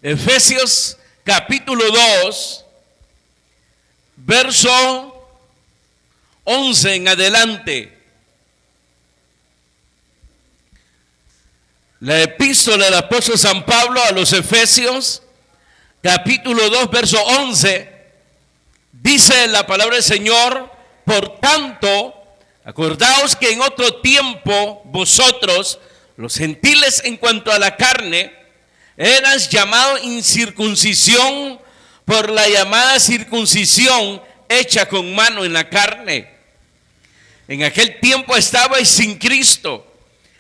Efesios capítulo 2, verso 11 en adelante. La epístola del apóstol San Pablo a los Efesios, capítulo 2, verso 11, dice la palabra del Señor: por tanto, acordaos que en otro tiempo vosotros, los gentiles en cuanto a la carne, eras llamados incircuncisión por la llamada circuncisión hecha con mano en la carne. En aquel tiempo estabais sin Cristo,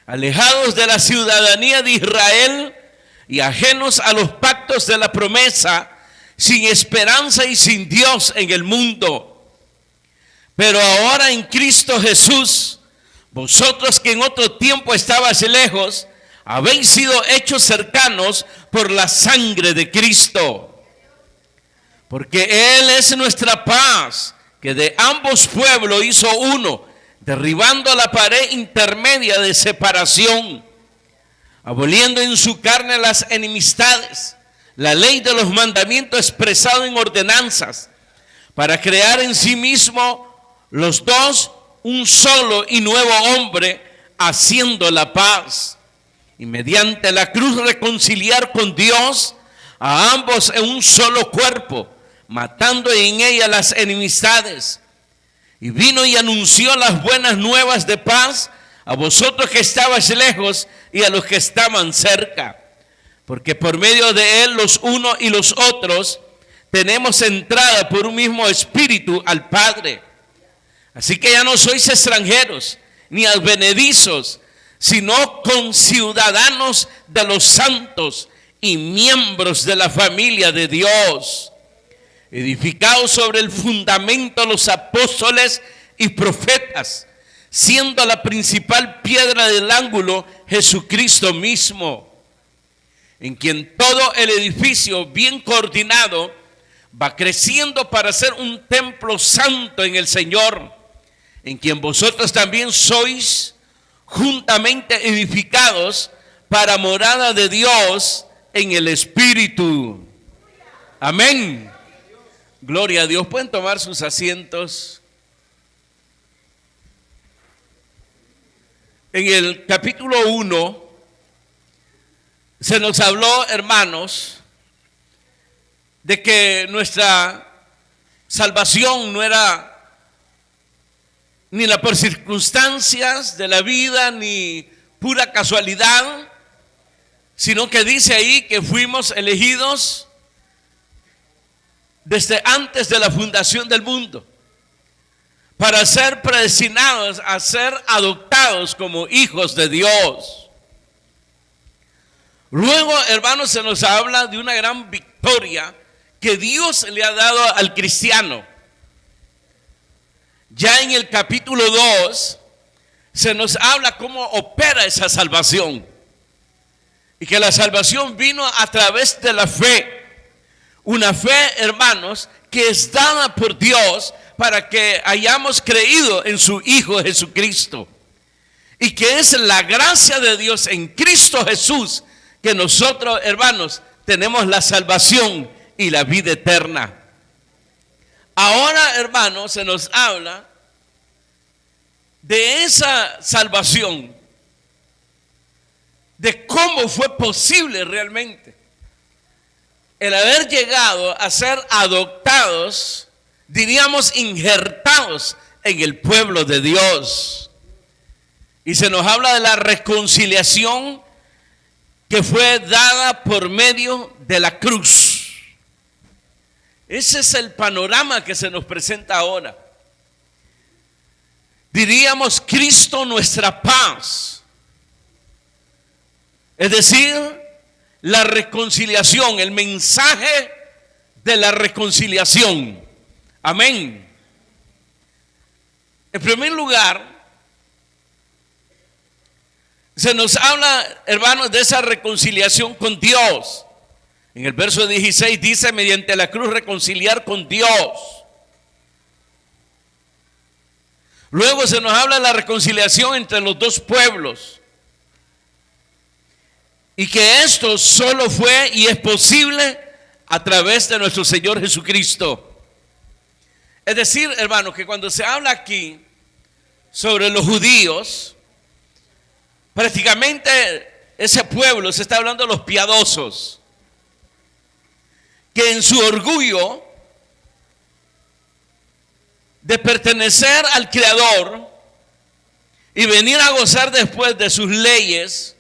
alejados de la ciudadanía de Israel y ajenos a los pactos de la promesa, sin esperanza y sin Dios en el mundo. Pero ahora en Cristo Jesús, vosotros que en otro tiempo estabais lejos, habéis sido hechos cercanos por la sangre de Cristo. Porque Él es nuestra paz, que de ambos pueblos hizo uno, derribando la pared intermedia de separación, aboliendo en su carne las enemistades, la ley de los mandamientos expresado en ordenanzas, para crear en sí mismo los dos un solo y nuevo hombre, haciendo la paz, y mediante la cruz reconciliar con Dios a ambos en un solo cuerpo, matando en ella las enemistades. Y vino y anunció las buenas nuevas de paz a vosotros que estabais lejos y a los que estaban cerca. Porque por medio de Él los unos y los otros tenemos entrada por un mismo espíritu al Padre. Así que ya no sois extranjeros ni advenedizos, sino conciudadanos de los santos y miembros de la familia de Dios, edificados sobre el fundamento de los apóstoles y profetas, siendo la principal piedra del ángulo Jesucristo mismo, en quien todo el edificio bien coordinado va creciendo para ser un templo santo en el Señor, en quien vosotros también sois juntamente edificados para morada de Dios en el Espíritu. Amén. Gloria a Dios. Pueden tomar sus asientos. En el capítulo 1 se nos habló, hermanos, de que nuestra salvación no era ni por circunstancias de la vida, ni pura casualidad, sino que dice ahí que fuimos elegidos desde antes de la fundación del mundo, para ser predestinados a ser adoptados como hijos de Dios. Luego, hermanos, se nos habla de una gran victoria que Dios le ha dado al cristiano. Ya en el capítulo 2 se nos habla cómo opera esa salvación, y que la salvación vino a través de la fe. Una fe, hermanos, que es dada por Dios para que hayamos creído en su Hijo Jesucristo, y que es la gracia de Dios en Cristo Jesús que nosotros, hermanos, tenemos la salvación y la vida eterna. Ahora, hermanos, se nos habla de esa salvación, de cómo fue posible realmente el haber llegado a ser adoptados, diríamos injertados en el pueblo de Dios. Y se nos habla de la reconciliación que fue dada por medio de la cruz. Ese es el panorama que se nos presenta ahora. Diríamos Cristo nuestra paz. Es decir, la reconciliación, el mensaje de la reconciliación. Amén. En primer lugar, se nos habla, hermanos, de esa reconciliación con Dios. En el verso 16 dice: mediante la cruz reconciliar con Dios. Luego se nos habla de la reconciliación entre los dos pueblos. Y que esto solo fue y es posible a través de nuestro Señor Jesucristo. Es decir, hermanos, que cuando se habla aquí sobre los judíos, prácticamente ese pueblo, se está hablando de los piadosos, que en su orgullo de pertenecer al Creador y venir a gozar después de sus leyes,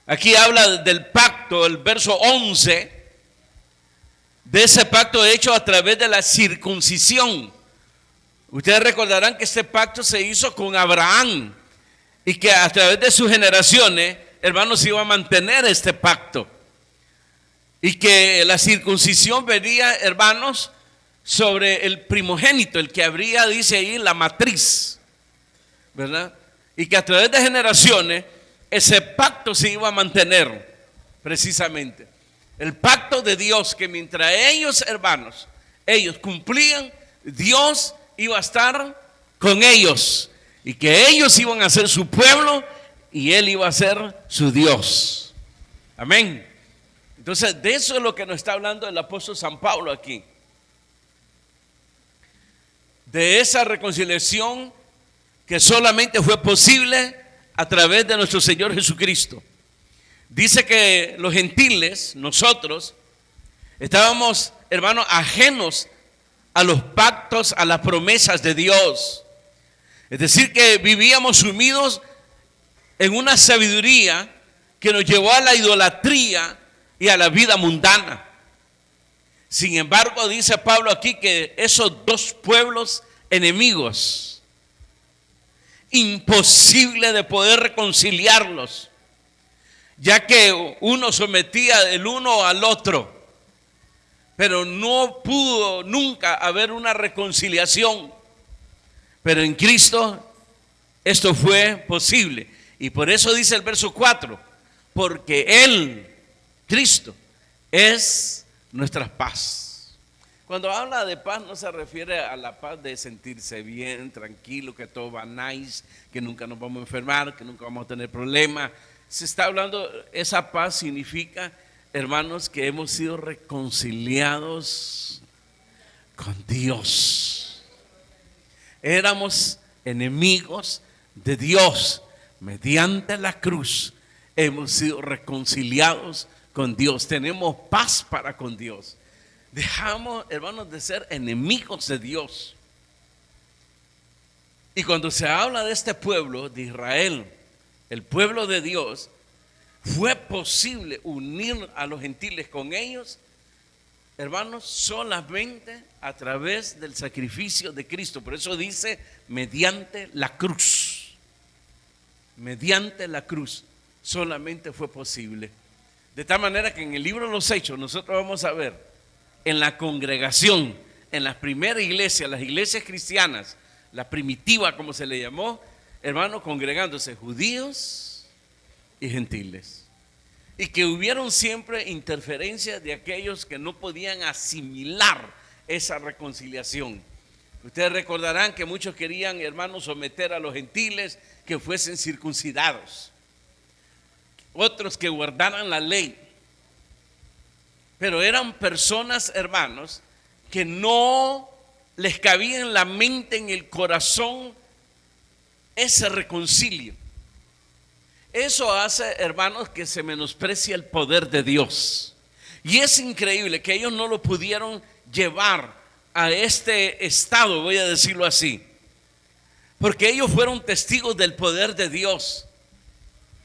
aquí habla del pacto, el verso 11, de ese pacto hecho a través de la circuncisión. Ustedes recordarán que este pacto se hizo con Abraham y que a través de sus generaciones, hermanos, iba a mantener este pacto. Y que la circuncisión venía, hermanos, sobre el primogénito, el que habría, dice ahí, la matriz, ¿verdad? Y que a través de generaciones ese pacto se iba a mantener, precisamente. El pacto de Dios, que mientras ellos, hermanos, ellos cumplían, Dios iba a estar con ellos. Y que ellos iban a ser su pueblo y Él iba a ser su Dios. Amén. Entonces, de eso es lo que nos está hablando el apóstol San Pablo aquí. De esa reconciliación que solamente fue posible a través de nuestro Señor Jesucristo. Dice que los gentiles, nosotros, estábamos, hermanos, ajenos a los pactos, a las promesas de Dios. Es decir, que vivíamos sumidos en una sabiduría que nos llevó a la idolatría y a la vida mundana. Sin embargo, dice Pablo aquí que esos dos pueblos enemigos, imposible de poder reconciliarlos, ya que uno sometía el uno al otro, pero no pudo nunca haber una reconciliación. Pero en Cristo esto fue posible. Y por eso dice el verso 4, porque Él, Cristo, es nuestra paz. Cuando habla de paz no se refiere a la paz de sentirse bien, tranquilo, que todo va nice, que nunca nos vamos a enfermar, que nunca vamos a tener problemas. Se está hablando, esa paz significa, hermanos, que hemos sido reconciliados con Dios. Éramos enemigos de Dios. Mediante la cruz hemos sido reconciliados con Dios. Tenemos paz para con Dios. Dejamos, hermanos, de ser enemigos de Dios. Y cuando se habla de este pueblo de Israel, el pueblo de Dios, fue posible unir a los gentiles con ellos, hermanos, solamente a través del sacrificio de Cristo. Por eso dice, mediante la cruz. Mediante la cruz solamente fue posible. De tal manera que en el libro de los Hechos nosotros vamos a ver en la congregación, en la primera iglesia, las iglesias cristianas, la primitiva como se le llamó, hermanos, congregándose judíos y gentiles. Y que hubieron siempre interferencias de aquellos que no podían asimilar esa reconciliación. Ustedes recordarán que muchos querían, hermanos, someter a los gentiles que fuesen circuncidados. Otros que guardaran la ley. Pero eran personas, hermanos, que no les cabía en la mente, en el corazón, ese reconcilio. Eso hace, hermanos, que se menosprecie el poder de Dios. Y es increíble que ellos no lo pudieron llevar a este estado, voy a decirlo así, porque ellos fueron testigos del poder de Dios.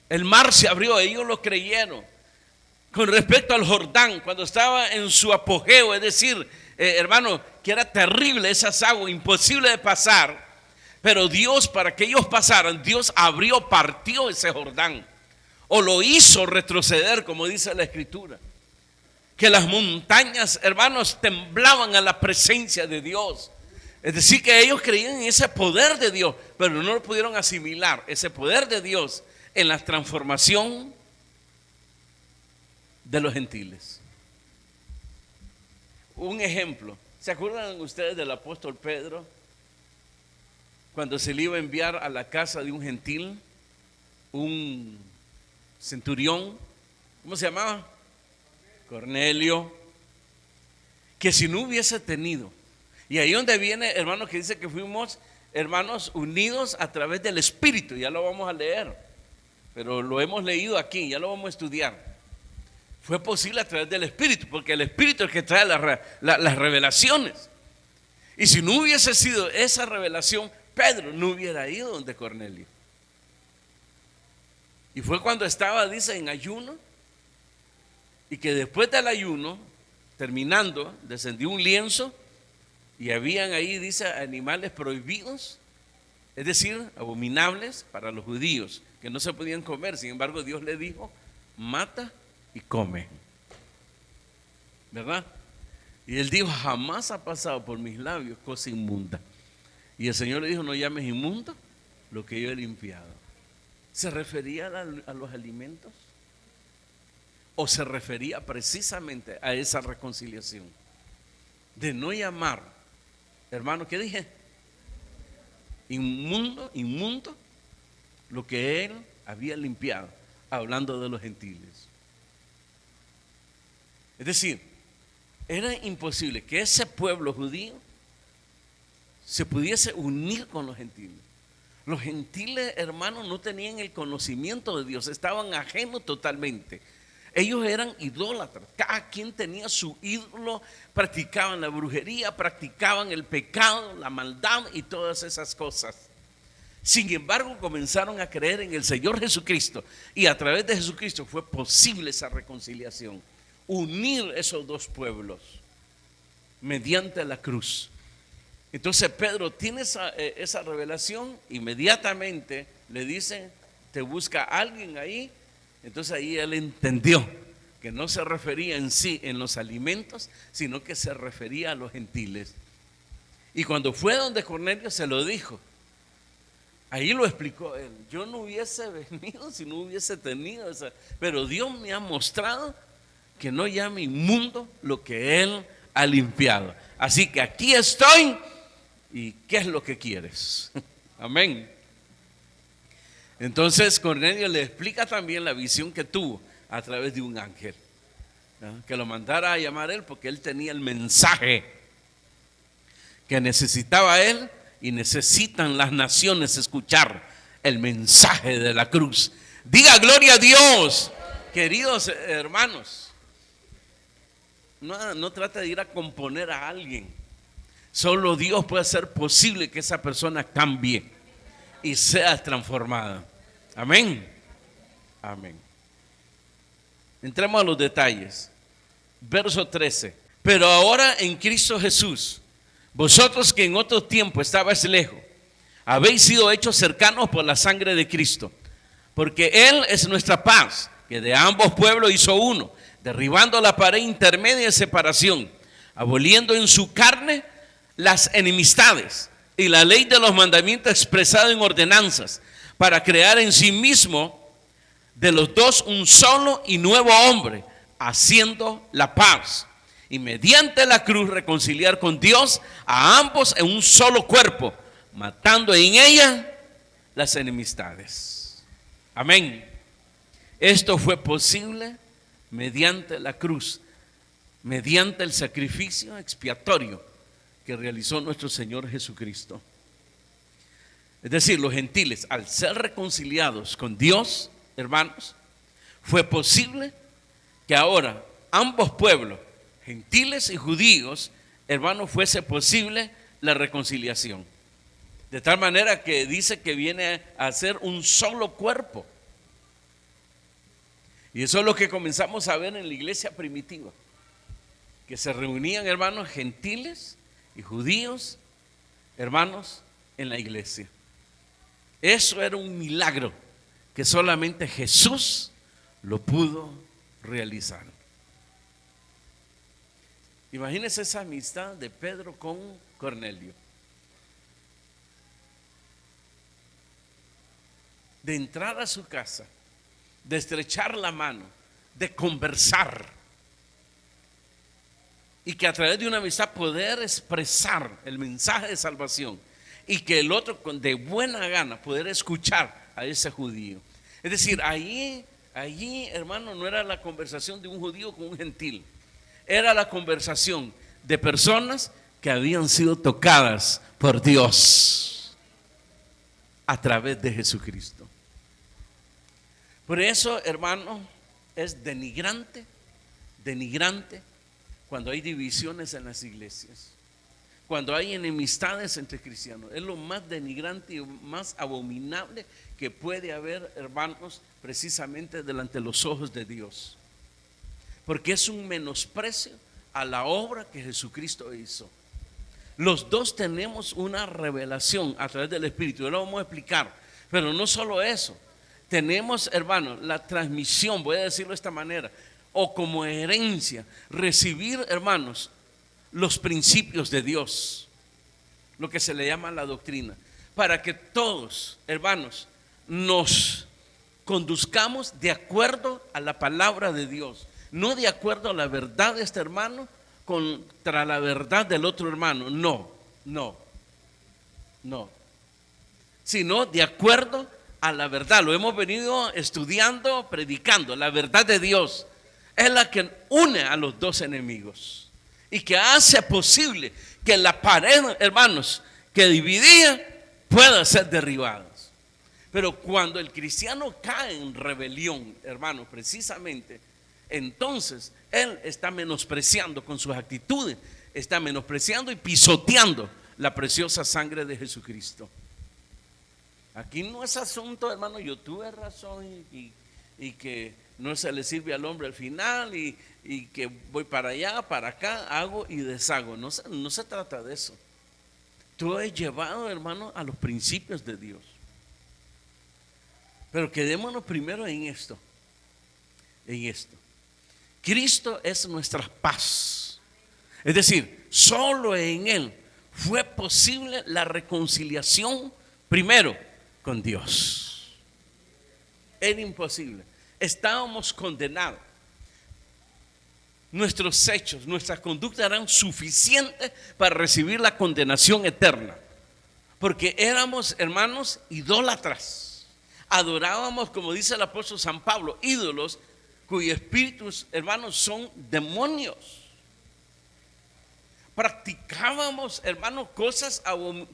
El mar se abrió, ellos lo creyeron. Con respecto al Jordán, cuando estaba en su apogeo, es decir, hermano, que era terrible esas aguas, imposible de pasar. Pero Dios, para que ellos pasaran, Dios partió ese Jordán, o lo hizo retroceder, como dice la Escritura. Que las montañas, hermanos, temblaban a la presencia de Dios. Es decir, que ellos creían en ese poder de Dios, pero no lo pudieron asimilar, ese poder de Dios en la transformación de los gentiles. Un ejemplo, ¿se acuerdan ustedes del apóstol Pedro? Cuando se le iba a enviar a la casa de un gentil, un centurión, ¿cómo se llamaba? Cornelio, que si no hubiese tenido, y ahí donde viene, hermano, que dice que fuimos hermanos unidos a través del Espíritu, ya lo vamos a leer, pero lo hemos leído aquí, ya lo vamos a estudiar. Fue posible a través del Espíritu, porque el Espíritu es el que trae las revelaciones. Y si no hubiese sido esa revelación, Pedro no hubiera ido donde Cornelio. Y fue cuando estaba, dice, en ayuno, y que después del ayuno, terminando, descendió un lienzo, y habían ahí, dice, animales prohibidos, es decir, abominables para los judíos, que no se podían comer. Sin embargo, Dios le dijo, mata y come, ¿verdad? Y él dijo, jamás ha pasado por mis labios cosa inmunda. Y el Señor le dijo, no llames inmundo lo que yo he limpiado. ¿Se refería a los alimentos? ¿O se refería precisamente a esa reconciliación? De no llamar, hermano, ¿qué dije? Inmundo lo que él había limpiado, hablando de los gentiles. Es decir, era imposible que ese pueblo judío se pudiese unir con los gentiles. Los gentiles, hermanos, no tenían el conocimiento de Dios, estaban ajenos totalmente. Ellos eran idólatras, cada quien tenía su ídolo, practicaban la brujería, practicaban el pecado, la maldad y todas esas cosas. Sin embargo, comenzaron a creer en el Señor Jesucristo, y a través de Jesucristo fue posible esa reconciliación. Unir esos dos pueblos mediante la cruz. Entonces Pedro tiene esa revelación, inmediatamente le dicen, te busca alguien ahí. Entonces ahí él entendió que no se refería en sí en los alimentos, sino que se refería a los gentiles. Y cuando fue donde Cornelio se lo dijo, ahí lo explicó él. Yo no hubiese venido si no hubiese tenido esa, pero Dios me ha mostrado que no llame inmundo lo que él ha limpiado. Así que aquí estoy, y ¿qué es lo que quieres? Amén. Entonces Cornelio le explica también la visión que tuvo a través de un ángel, ¿no? Que lo mandara a llamar él, porque él tenía el mensaje que necesitaba él, y necesitan las naciones escuchar el mensaje de la cruz. Diga gloria a Dios. Queridos hermanos, no trate de ir a componer a alguien. Solo Dios puede hacer posible que esa persona cambie y sea transformada. Amén. Amén. Entremos a los detalles. Verso 13. Pero ahora en Cristo Jesús, vosotros que en otro tiempo estabais lejos, habéis sido hechos cercanos por la sangre de Cristo, porque Él es nuestra paz, que de ambos pueblos hizo uno, derribando la pared intermedia de separación, aboliendo en su carne las enemistades y la ley de los mandamientos expresada en ordenanzas, para crear en sí mismo de los dos un solo y nuevo hombre, haciendo la paz, y mediante la cruz reconciliar con Dios a ambos en un solo cuerpo, matando en ella las enemistades. Amén. Esto fue posible mediante la cruz, mediante el sacrificio expiatorio que realizó nuestro Señor Jesucristo. Es decir, los gentiles, al ser reconciliados con Dios, hermanos, fue posible que ahora ambos pueblos, gentiles y judíos, hermanos, fuese posible la reconciliación. De tal manera que dice que viene a ser un solo cuerpo. Y eso es lo que comenzamos a ver en la iglesia primitiva, que se reunían, hermanos, gentiles y judíos, hermanos, en la iglesia. Eso era un milagro que solamente Jesús lo pudo realizar. Imagínense esa amistad de Pedro con Cornelio. De entrar a su casa, de estrechar la mano, de conversar, y que a través de una amistad poder expresar el mensaje de salvación, y que el otro de buena gana poder escuchar a ese judío. Es decir, ahí Allí, hermano, no era la conversación de un judío con un gentil. Era la conversación de personas que habían sido tocadas por Dios a través de Jesucristo. Por eso, hermano, es denigrante cuando hay divisiones en las iglesias, cuando hay enemistades entre cristianos. Es lo más denigrante y más abominable que puede haber, hermanos, precisamente delante de los ojos de Dios, porque es un menosprecio a la obra que Jesucristo hizo. Los dos tenemos una revelación a través del Espíritu, ya lo vamos a explicar, pero no solo eso, tenemos, hermanos, la transmisión, voy a decirlo de esta manera, o como herencia, recibir, hermanos, los principios de Dios, lo que se le llama la doctrina, para que todos, hermanos, nos conduzcamos de acuerdo a la palabra de Dios, no de acuerdo a la verdad de este hermano contra la verdad del otro hermano, no, sino de acuerdo a la verdad. Lo hemos venido estudiando, predicando. La verdad de Dios es la que une a los dos enemigos y que hace posible que la pared, hermanos, que dividía pueda ser derribada. Pero cuando el cristiano cae en rebelión, hermano, precisamente, entonces él está menospreciando con sus actitudes, está menospreciando y pisoteando la preciosa sangre de Jesucristo. Aquí no es asunto, hermano, yo tuve razón y que no se le sirve al hombre al final y que voy para allá, para acá, hago y deshago. No se trata de eso. Todo es llevado, hermano, a los principios de Dios. Pero quedémonos primero en esto. Cristo es nuestra paz. Es decir, solo en Él fue posible la reconciliación primero con Dios. Era imposible. Estábamos condenados. Nuestros hechos, nuestras conductas eran suficientes para recibir la condenación eterna. Porque éramos, hermanos, idólatras. Adorábamos, como dice el apóstol San Pablo, ídolos cuyos espíritus, hermanos, son demonios. Practicábamos, hermanos, cosas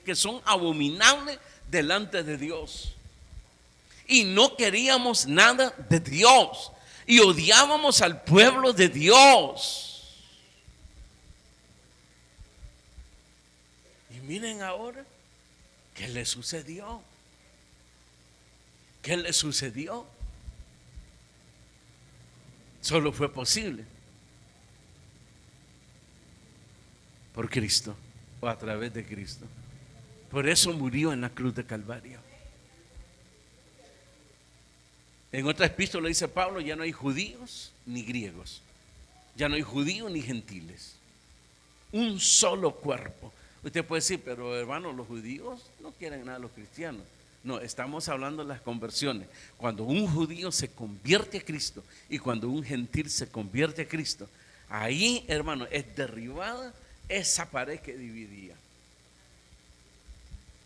que son abominables delante de Dios. Y no queríamos nada de Dios. Y odiábamos al pueblo de Dios. Y miren ahora, ¿qué le sucedió? ¿Qué le sucedió? Solo fue posible por Cristo o a través de Cristo. Por eso murió en la cruz de Calvario. En otra epístola dice Pablo, ya no hay judíos ni griegos, ya no hay judíos ni gentiles, un solo cuerpo. Usted puede decir, pero hermano, los judíos no quieren nada de los cristianos. No, estamos hablando de las conversiones. Cuando un judío se convierte a Cristo y cuando un gentil se convierte a Cristo, ahí, hermano, es derribada esa pared que dividía.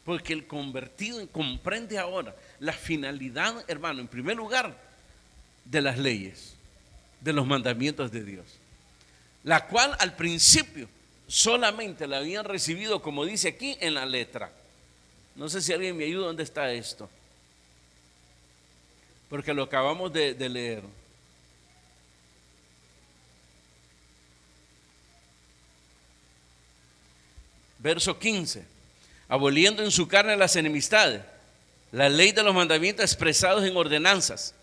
Porque el convertido comprende ahora la finalidad, hermano, en primer lugar, de las leyes, de los mandamientos de Dios, la cual al principio solamente la habían recibido, como dice aquí, en la letra. No sé si alguien me ayuda, ¿dónde está esto? Porque lo acabamos de leer. Verso 15. Aboliendo en su carne las enemistades, la ley de los mandamientos expresados en ordenanzas.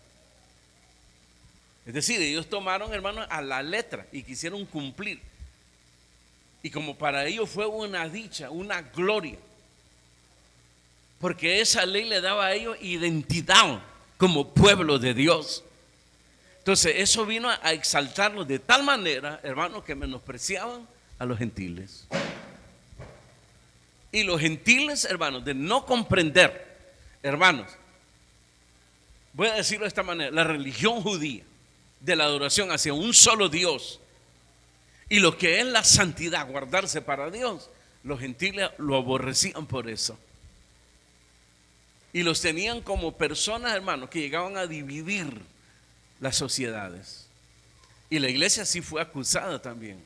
Es decir, ellos tomaron, hermano, a la letra y quisieron cumplir. Y como para ellos fue una dicha, una gloria, porque esa ley le daba a ellos identidad como pueblo de Dios. Entonces eso vino a exaltarlos de tal manera, hermanos, que menospreciaban a los gentiles. Y los gentiles, hermanos, de no comprender, hermanos, voy a decirlo de esta manera, la religión judía de la adoración hacia un solo Dios y lo que es la santidad, guardarse para Dios, los gentiles lo aborrecían por eso. Y los tenían como personas, hermanos, que llegaban a dividir las sociedades. Y la iglesia sí fue acusada también.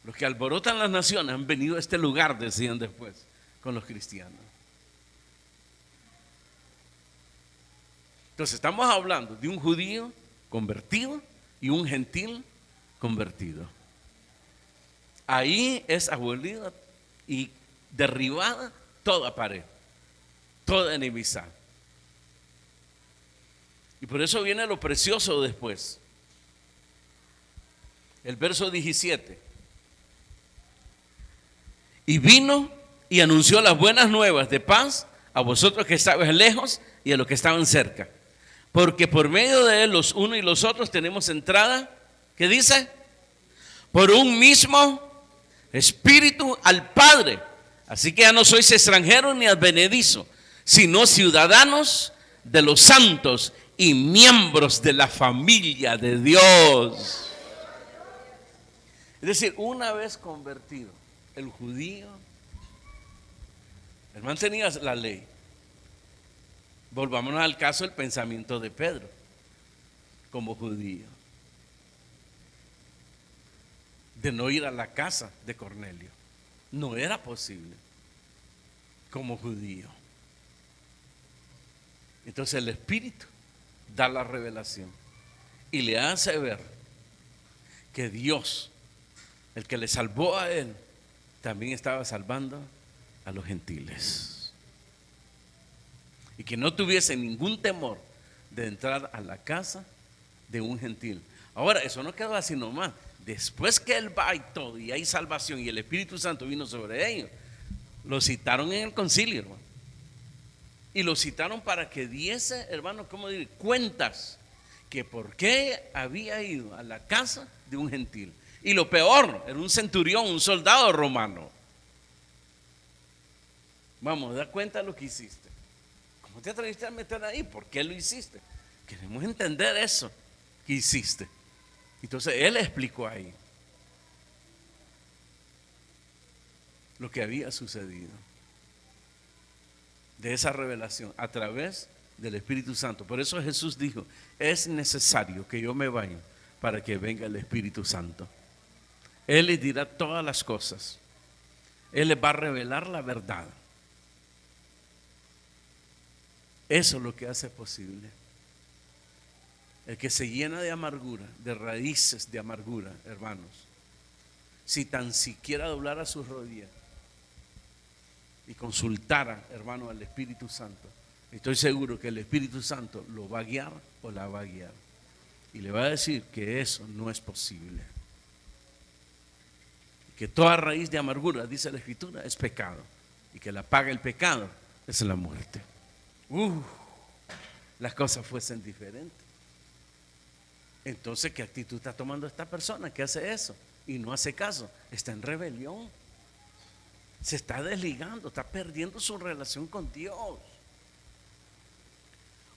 Los que alborotan las naciones han venido a este lugar, decían después, con los cristianos. Entonces estamos hablando de un judío convertido y un gentil convertido. Ahí es abolida y derribada toda pared, toda enemistad. Y por eso viene lo precioso después. El verso 17. Y vino y anunció las buenas nuevas de paz a vosotros que estabais lejos y a los que estaban cerca. Porque por medio de él los unos y los otros tenemos entrada, ¿qué dice? Por un mismo espíritu al Padre. Así que ya no sois extranjeros ni advenedizos, sino ciudadanos de los santos y miembros de la familia de Dios. Es decir, una vez convertido, el judío, él mantenía la ley. Volvámonos al caso del pensamiento de Pedro como judío, de no ir a la casa de Cornelio. No era posible como judío. Entonces el Espíritu da la revelación y le hace ver que Dios, el que le salvó a él, también estaba salvando a los gentiles. Y que no tuviese ningún temor de entrar a la casa de un gentil. Ahora, eso no quedó así nomás. Después que él va y todo, y hay salvación, y el Espíritu Santo vino sobre ellos, lo citaron en el concilio, hermano. Y lo citaron para que diese, hermano, ¿cómo decir? Cuentas, que por qué había ido a la casa de un gentil. Y lo peor, era un centurión, un soldado romano. Vamos, da cuenta de lo que hiciste. ¿Cómo te atreviste a meter ahí? ¿Por qué lo hiciste? Queremos entender eso que hiciste. Entonces él explicó ahí lo que había sucedido de esa revelación a través del Espíritu Santo. Por eso Jesús dijo: es necesario que yo me vaya para que venga el Espíritu Santo. Él les dirá todas las cosas. Él les va a revelar la verdad. Eso es lo que hace posible. El que se llena de amargura, de raíces de amargura, hermanos, si tan siquiera doblara sus rodillas y consultara, hermano, al Espíritu Santo, estoy seguro que el Espíritu Santo lo va a guiar o la va a guiar. Y le va a decir que eso no es posible. Que toda raíz de amargura, dice la Escritura, es pecado. Y que la paga el pecado es la muerte. Las cosas fuesen diferentes. Entonces, ¿qué actitud está tomando esta persona que hace eso y no hace caso? Está en rebelión. Se está desligando, está perdiendo su relación con Dios.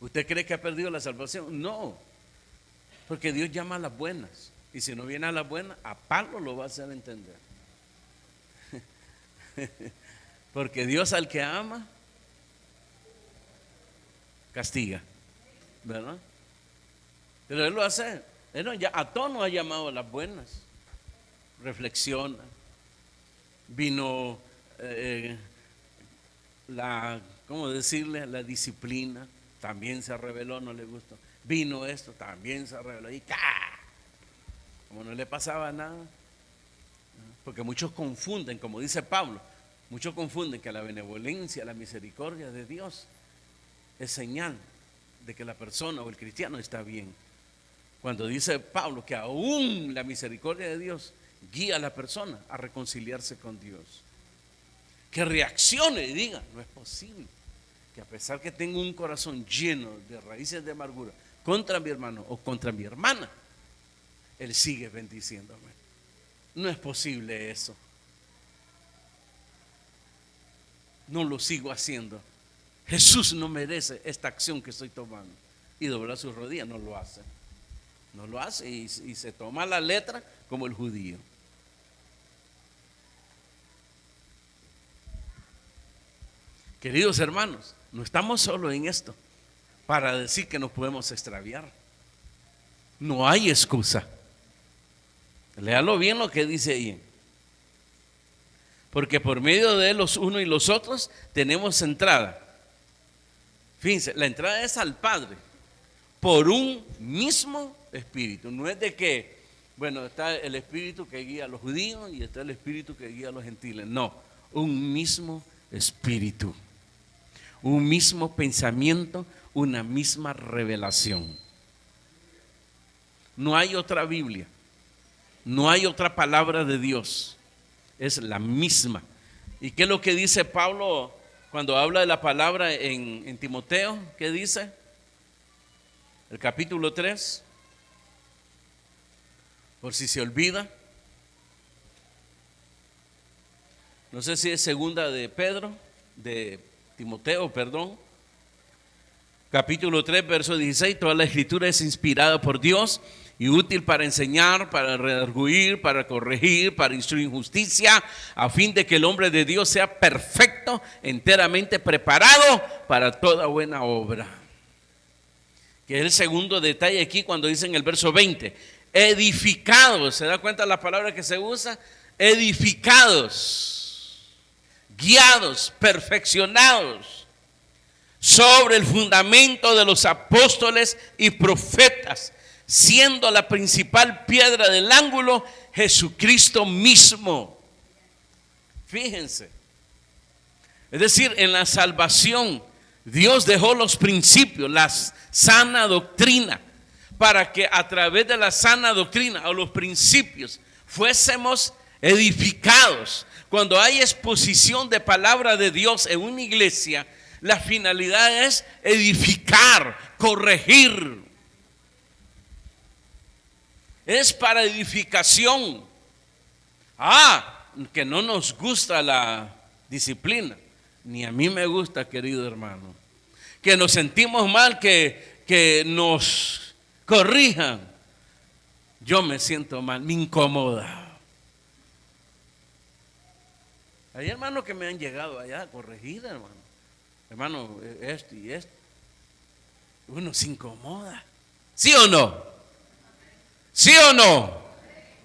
¿Usted cree que ha perdido la salvación? No, porque Dios llama a las buenas. Y si no viene a las buenas, a palo lo va a hacer entender. Porque Dios al que ama, castiga, ¿verdad? Pero Él lo hace. Él ya a todos nos ha llamado a las buenas. Reflexiona. Vino ¿cómo decirle? La disciplina. También se reveló, no le gustó. Vino esto, también se reveló. Y ¡ca! Como no le pasaba nada. Porque muchos confunden, como dice Pablo, muchos confunden que la benevolencia, la misericordia de Dios es señal de que la persona o el cristiano está bien. Cuando dice Pablo que aún la misericordia de Dios guía a la persona a reconciliarse con Dios, que reaccione y diga: no es posible que a pesar que tengo un corazón lleno de raíces de amargura contra mi hermano o contra mi hermana, Él sigue bendiciéndome. No es posible eso. No lo sigo haciendo. Jesús no merece esta acción que estoy tomando. Y doblar sus rodillas, no lo hace. No lo hace y se toma la letra como el judío. Queridos hermanos, no estamos solo en esto para decir que nos podemos extraviar. No hay excusa. Léalo bien lo que dice ahí. Porque por medio de los unos y los otros tenemos entrada. Fíjense, la entrada es al Padre por un mismo espíritu. No es de que, bueno, está el espíritu que guía a los judíos y está el espíritu que guía a los gentiles. No, un mismo espíritu, un mismo pensamiento, una misma revelación. No hay otra Biblia, no hay otra palabra de Dios, es la misma. ¿Y qué es lo que dice Pablo cuando habla de la palabra en Timoteo? ¿Qué dice? El capítulo 3, por si se olvida. No sé si es segunda de Timoteo, perdón. Capítulo 3, verso 16, toda la escritura es inspirada por Dios y útil para enseñar, para redarguir, para corregir, para instruir en justicia, a fin de que el hombre de Dios sea perfecto, enteramente preparado para toda buena obra. Que es el segundo detalle aquí cuando dice en el verso 20, edificados, ¿se da cuenta la palabra que se usa? Edificados, guiados, perfeccionados sobre el fundamento de los apóstoles y profetas, siendo la principal piedra del ángulo Jesucristo mismo. Fíjense, es decir, en la salvación Dios dejó los principios, la sana doctrina, para que a través de la sana doctrina o los principios fuésemos edificados. Cuando hay exposición de palabra de Dios en una iglesia, la finalidad es edificar, corregir. Es para edificación. Que no nos gusta la disciplina. Ni a mí me gusta, querido hermano. Que nos sentimos mal, que nos corrijan. Yo me siento mal, me incomoda. Hay hermanos que me han llegado allá a corregir, hermano. Hermano, esto y esto. Uno se incomoda. ¿Sí o no? ¿Sí o no?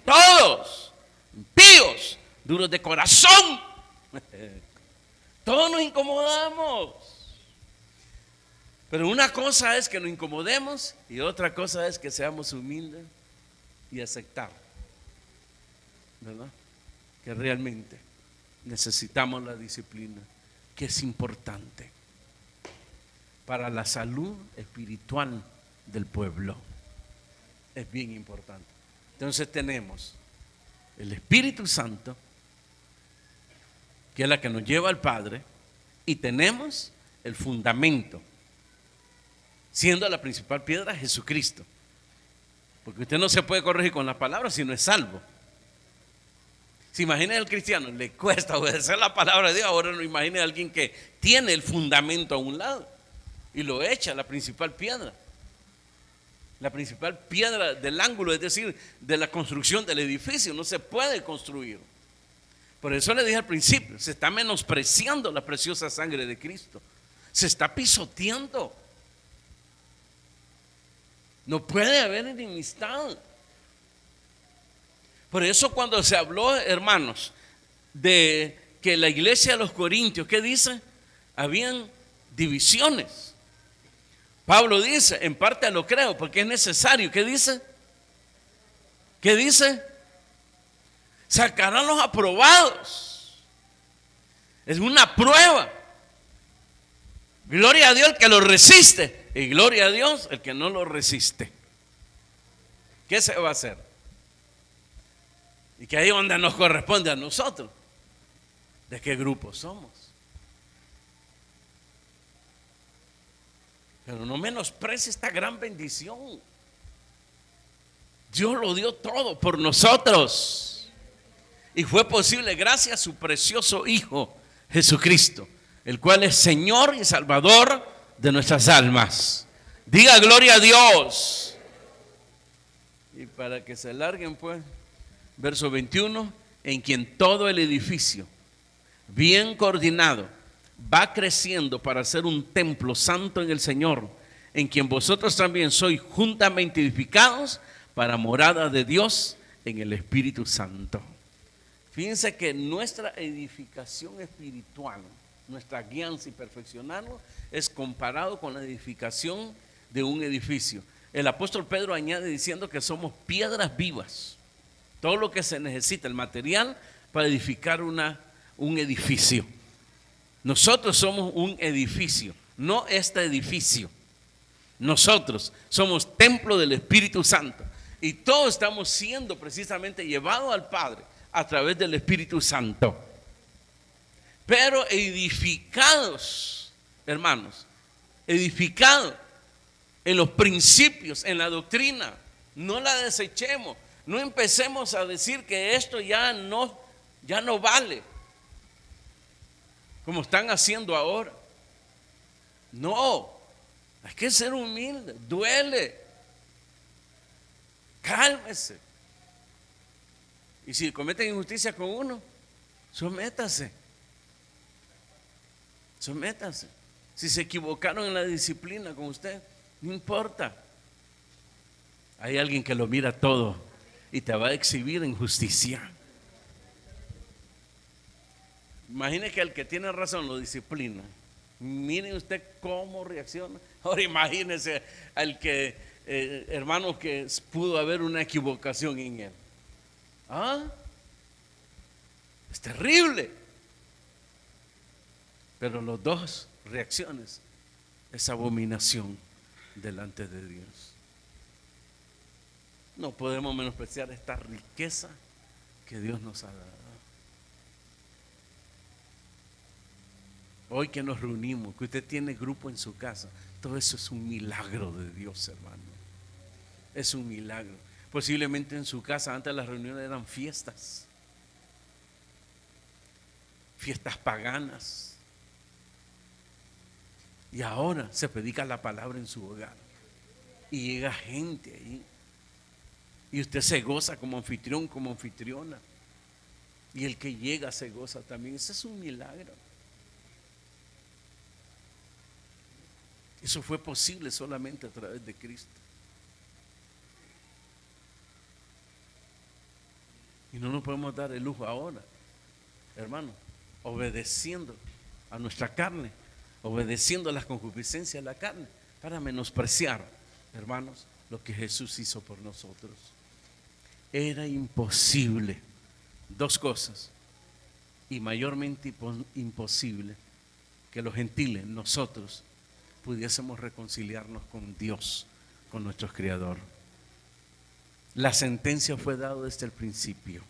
Todos impíos, duros de corazón. Todos nos incomodamos. Pero una cosa es que nos incomodemos y otra cosa es que seamos humildes y aceptar, ¿verdad? Que realmente necesitamos la disciplina, que es importante para la salud espiritual del pueblo. Es bien importante. Entonces tenemos el Espíritu Santo, que es la que nos lleva al Padre, y tenemos el fundamento, siendo la principal piedra Jesucristo. Porque usted no se puede corregir con la palabra si no es salvo. Se imagina el cristiano, le cuesta obedecer la palabra de Dios. Ahora no imagine a alguien que tiene el fundamento a un lado y lo echa, la principal piedra. La principal piedra del ángulo, es decir, de la construcción del edificio. No se puede construir. Por eso le dije al principio, se está menospreciando la preciosa sangre de Cristo. Se está pisoteando. No puede haber enemistad. Por eso cuando se habló, hermanos, de que la iglesia de los Corintios, ¿qué dice? Habían divisiones. Pablo dice, en parte lo creo, porque es necesario. ¿Qué dice? ¿Qué dice? Sacarán los aprobados. Es una prueba. Gloria a Dios el que lo resiste y gloria a Dios el que no lo resiste. ¿Qué se va a hacer? Y que ahí es donde nos corresponde a nosotros. ¿De qué grupo somos? Pero no menosprecie esta gran bendición. Dios lo dio todo por nosotros. Y fue posible gracias a su precioso Hijo Jesucristo, el cual es Señor y Salvador de nuestras almas. Diga gloria a Dios. Y para que se larguen pues, verso 21, en quien todo el edificio, bien coordinado, va creciendo para ser un templo santo en el Señor, en quien vosotros también sois juntamente edificados para morada de Dios en el Espíritu Santo. Fíjense que nuestra edificación espiritual, nuestra guianza y perfeccionarnos es comparado con la edificación de un edificio. El apóstol Pedro añade diciendo que somos piedras vivas. Todo lo que se necesita, el material para edificar un edificio. Nosotros somos un edificio, no este edificio. Nosotros somos templo del Espíritu Santo. Y todos estamos siendo precisamente llevados al Padre a través del Espíritu Santo. Pero edificados, hermanos, edificados en los principios, en la doctrina. No la desechemos. No empecemos a decir que esto ya no vale, como están haciendo ahora. No, hay que ser humilde, duele. Cálmese. Y si cometen injusticia con uno, sométase. Sométase. Si se equivocaron en la disciplina con usted, no importa. Hay alguien que lo mira todo y te va a exhibir en justicia. Imagine que el que tiene razón lo disciplina. Miren usted cómo reacciona. Ahora imagínese al que, hermano, que pudo haber una equivocación en él. Es terrible. Pero las dos reacciones es abominación delante de Dios. No podemos menospreciar esta riqueza que Dios nos ha dado. Hoy que nos reunimos, que usted tiene grupo en su casa, todo eso es un milagro de Dios, hermano. Es un milagro. Posiblemente en su casa antes las reuniones eran fiestas paganas. Y ahora se predica la palabra en su hogar. Y llega gente ahí. Y usted se goza como anfitrión, como anfitriona. Y el que llega se goza también. Ese es un milagro. Eso fue posible solamente a través de Cristo. Y no nos podemos dar el lujo ahora, hermano, obedeciendo a nuestra carne, obedeciendo a las concupiscencias de la carne, para menospreciar, hermanos, lo que Jesús hizo por nosotros. Era imposible, dos cosas, y mayormente imposible, que los gentiles, nosotros, pudiésemos reconciliarnos con Dios, con nuestro Creador. La sentencia fue dada desde el principio.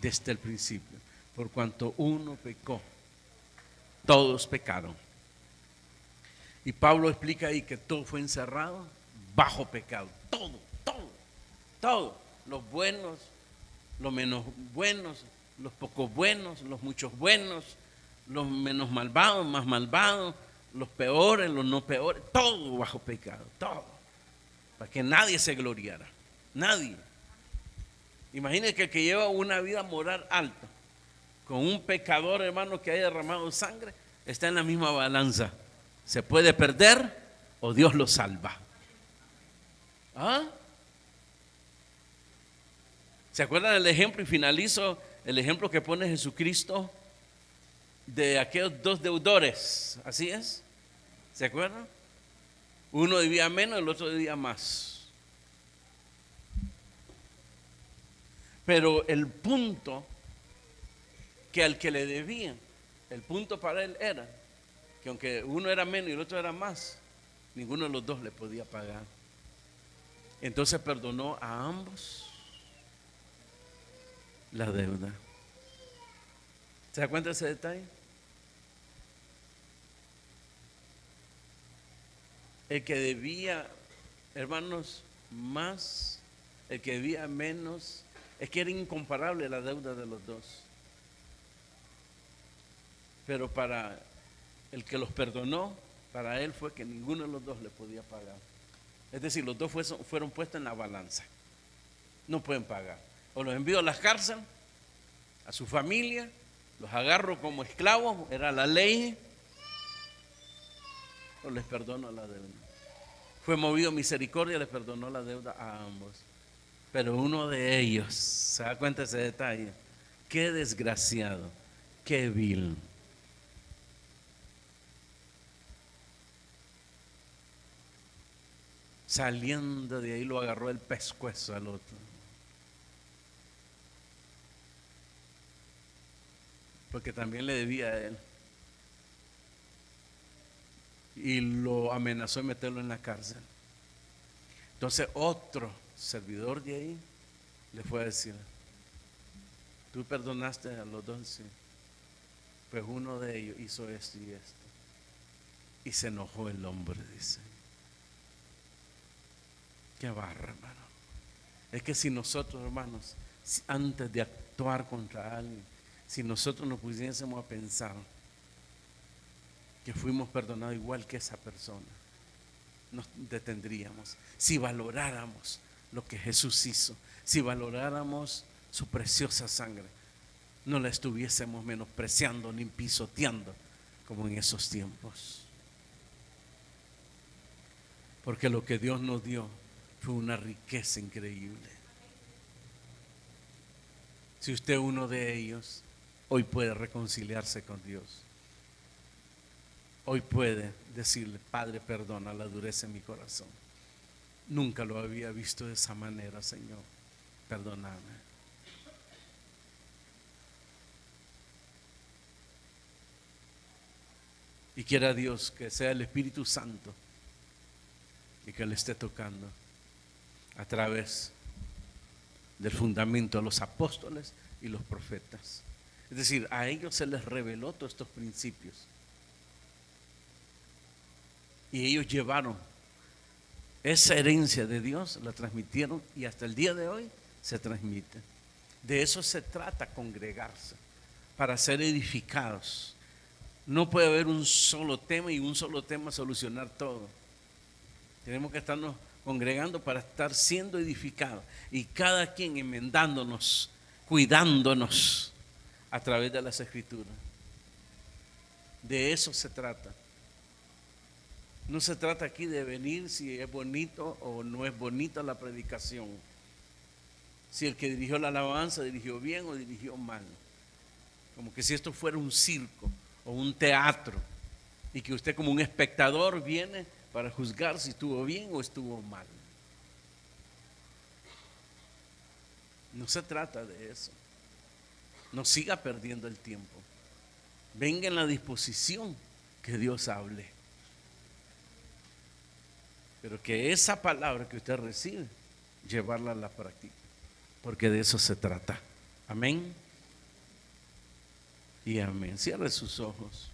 Desde el principio. Por cuanto uno pecó, todos pecaron. Y Pablo explica ahí que todo fue encerrado bajo pecado. Todo. Los buenos, los menos buenos, los pocos buenos, los muchos buenos, los menos malvados, más malvados, los peores, los no peores, todo bajo pecado, todo. Para que nadie se gloriara, nadie. Imagínese que el que lleva una vida moral alta, con un pecador, hermano, que haya derramado sangre, está en la misma balanza. Se puede perder o Dios lo salva. ¿Se acuerdan del ejemplo? Y finalizo el ejemplo que pone Jesucristo de aquellos dos deudores. ¿Así es? ¿Se acuerdan? Uno debía menos, el otro debía más. Pero el punto que al que le debían, el punto para él era que aunque uno era menos y el otro era más, ninguno de los dos le podía pagar. Entonces perdonó a ambos la deuda. ¿Se da cuenta de ese detalle? El que debía, hermanos, más, el que debía menos, es que era incomparable la deuda de los dos. Pero para el que los perdonó, para él fue que ninguno de los dos le podía pagar. Es decir, los dos fueron puestos en la balanza. No pueden pagar. O los envío a la cárcel, a su familia, los agarro como esclavos, era la ley, o les perdonó la deuda. Fue movido a misericordia, les perdonó la deuda a ambos. Pero uno de ellos, ¿se da cuenta de ese detalle? Qué desgraciado, qué vil. Saliendo de ahí lo agarró el pescuezo al otro. Porque también le debía a él. Y lo amenazó de meterlo en la cárcel. Entonces otro servidor de ahí le fue a decir: tú perdonaste a los dos, sí. Pues uno de ellos hizo esto y esto. Y se enojó el hombre, dice. Qué barra, hermano. Es que si nosotros, hermanos, antes de actuar contra alguien, si nosotros nos pusiésemos a pensar que fuimos perdonados igual que esa persona, nos detendríamos. Si valoráramos lo que Jesús hizo, si valoráramos su preciosa sangre, no la estuviésemos menospreciando ni pisoteando como en esos tiempos. Porque lo que Dios nos dio fue una riqueza increíble. Si usted es uno de ellos, hoy puede reconciliarse con Dios. Hoy puede decirle: Padre, perdona la dureza en mi corazón. Nunca lo había visto de esa manera, Señor. Perdóname. Y quiera Dios que sea el Espíritu Santo y que le esté tocando a través del fundamento de los apóstoles y los profetas. Es decir, a ellos se les reveló todos estos principios. Y ellos llevaron esa herencia de Dios, la transmitieron y hasta el día de hoy se transmite. De eso se trata, congregarse, para ser edificados. No puede haber un solo tema y un solo tema solucionar todo. Tenemos que estarnos congregando para estar siendo edificados y cada quien enmendándonos, cuidándonos a través de las Escrituras. De eso se trata. No se trata aquí de venir si es bonito o no es bonita la predicación, si el que dirigió la alabanza dirigió bien o dirigió mal, como que si esto fuera un circo o un teatro y que usted como un espectador viene para juzgar si estuvo bien o estuvo mal. No se trata de eso. No siga perdiendo el tiempo. Venga en la disposición que Dios hable, pero que esa palabra que usted recibe, llevarla a la práctica, porque de eso se trata. Amén y amén. Cierre sus ojos.